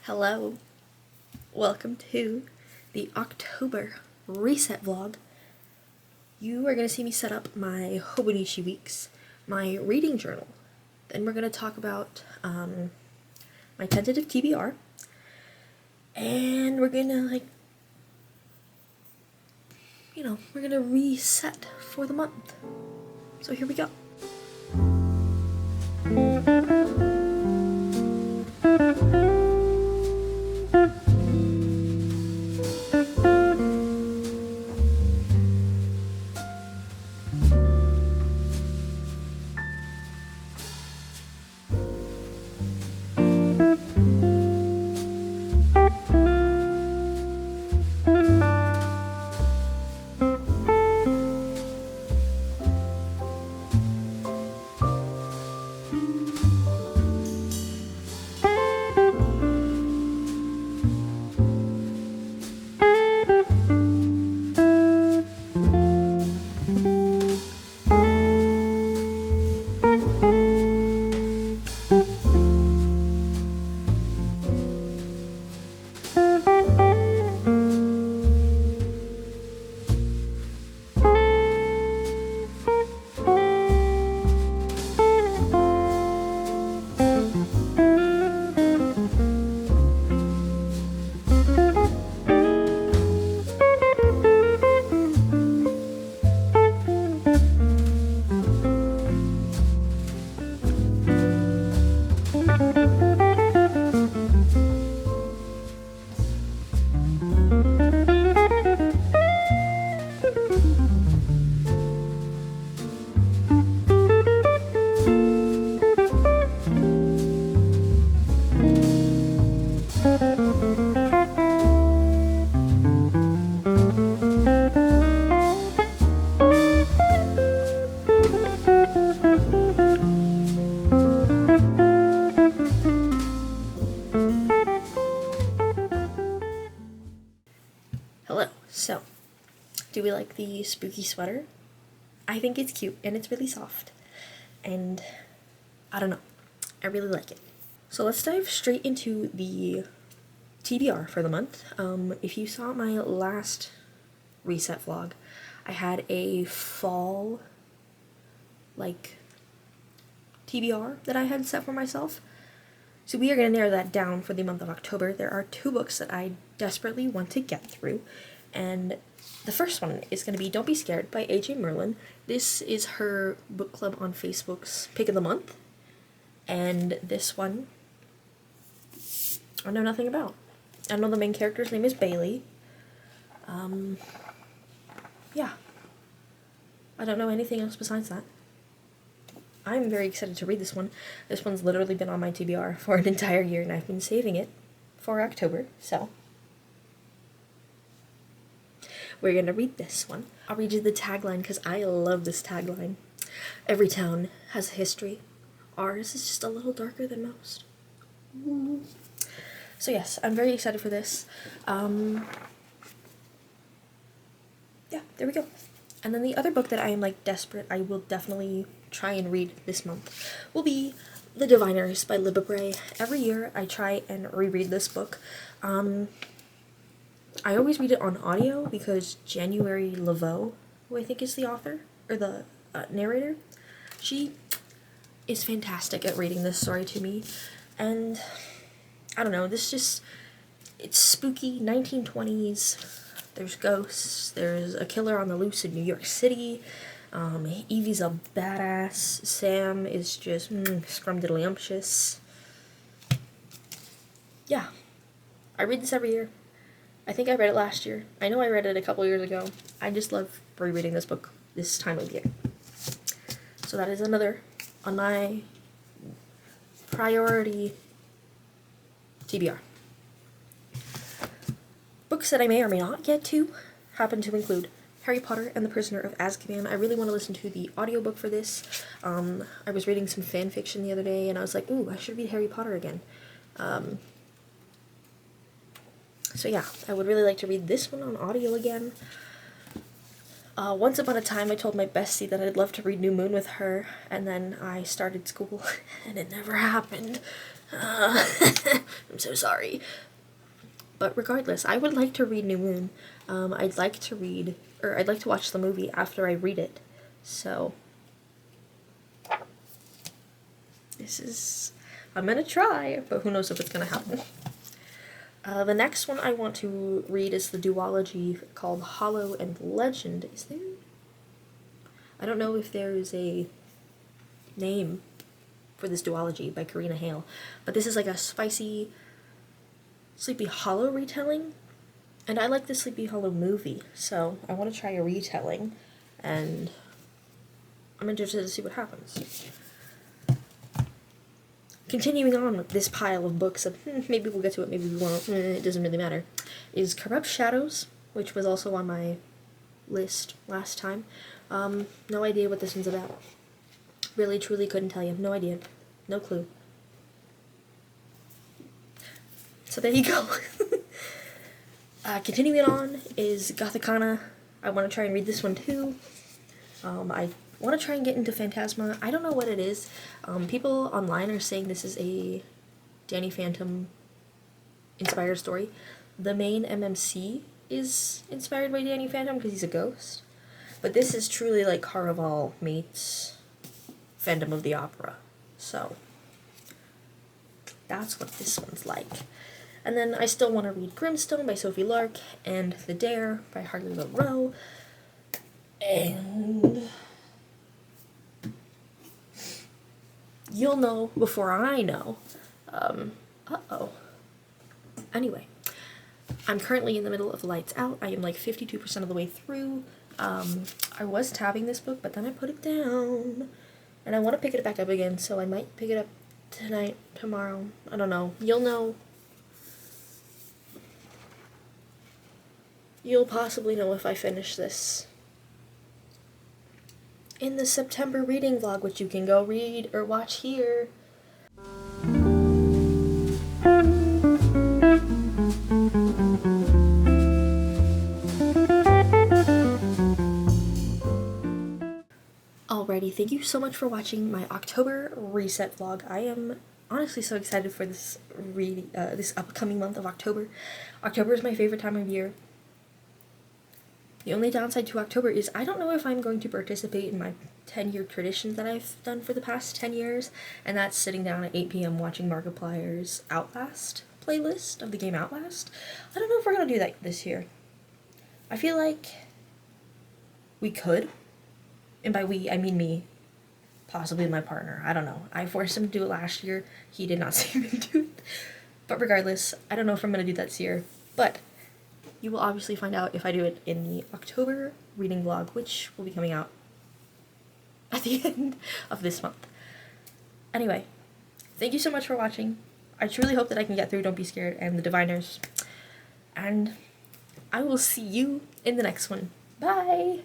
Hello, welcome to the October reset vlog. You are going to see me set up my Hobonichi weeks, my reading journal. Then we're going to talk about my tentative TBR, and we're going to we're going to reset for the month. So here we go. Hello. So, do we like the spooky sweater? I think it's cute and it's really soft. And I don't know. I really like it. So let's dive straight into the TBR for the month. If you saw my last reset vlog, I had a fall TBR that I had set for myself. So we are going to narrow that down for the month of October. There are two books that I desperately want to get through, and the first one is going to be Don't Be Scared by A.J. Merlin. This is her book club on Facebook's pick of the month, and this one I know nothing about. I know the main character's name is Bailey. Yeah. I don't know anything else besides that. I'm very excited to read this one. This one's literally been on my TBR for an entire year, and I've been saving it for October, so we're gonna read this one. I'll read you the tagline because I love this tagline. Every town has a history. Ours is just a little darker than most. So yes, I'm very excited for this. Yeah, there we go. And then the other book that I am desperate, I will definitely try and read this month, will be The Diviners by Libba Bray. Every year I try and reread this book. I always read it on audio because January Laveau, who I think is the author, or the narrator, she is fantastic at reading this story to me. And I don't know, it's spooky, 1920s. There's ghosts, there's a killer on the loose in New York City. Evie's a badass. Sam is just scrumdiddlyumptious. Yeah. I read this every year. I think I read it last year. I know I read it a couple years ago. I just love rereading this book this time of year. So that is another on my priority TBR. Books that I may or may not get to happen to include Harry Potter and the Prisoner of Azkaban. I really want to listen to the audiobook for this. I was reading some fan fiction the other day, and I was like, ooh, I should read Harry Potter again. So yeah, I would really like to read this one on audio again. Once upon a time, I told my bestie that I'd love to read New Moon with her, and then I started school, and it never happened. I'm so sorry. But regardless, I would like to read New Moon. I'd like to watch the movie after I read it. So, I'm gonna try, but who knows if it's gonna happen. The next one I want to read is the duology called Hollow and Legend. Is there? I don't know if there is a name for this duology by Karina Hale, but this is like a spicy Sleepy Hollow retelling, and I like the Sleepy Hollow movie, so I want to try a retelling, and I'm interested to see what happens. Continuing on with this pile of books of, maybe we'll get to it, maybe we won't, it doesn't really matter, is Corrupt Shadows, which was also on my list last time. No idea what this one's about. Really, truly couldn't tell you. No idea. No clue. So there you go. Continuing on is Gothicana. I want to try and read this one too. I want to try and get into Phantasma. I don't know what it is. People online are saying this is a Danny Phantom inspired story. The main MMC is inspired by Danny Phantom because he's a ghost. But this is truly like Caraval meets Phantom of the Opera. So, that's what this one's like. And then I still want to read Grimstone by Sophie Lark and The Dare by Harley LaRoe. And you'll know before I know. Anyway, I'm currently in the middle of Lights Out. I am like 52% of the way through. I was tabbing this book, but then I put it down. And I want to pick it back up again, so I might pick it up tonight, tomorrow. I don't know. You'll know. You'll possibly know if I finish this in the September reading vlog, which you can go read or watch here. Alrighty, thank you so much for watching my October reset vlog. I am honestly so excited for this this upcoming month of October. October is my favorite time of year. The only downside to October is I don't know if I'm going to participate in my 10-year tradition that I've done for the past 10 years, and that's sitting down at 8 p.m. watching Markiplier's Outlast playlist of the game Outlast. I don't know if we're going to do that this year. I feel like we could, and by we, I mean me, possibly my partner. I don't know. I forced him to do it last year. He did not seem to do it. But regardless, I don't know if I'm going to do that this year, but you will obviously find out if I do it in the October reading vlog, which will be coming out at the end of this month. Anyway, thank you so much for watching. I truly hope that I can get through Don't Be Scared and The Diviners. And I will see you in the next one. Bye!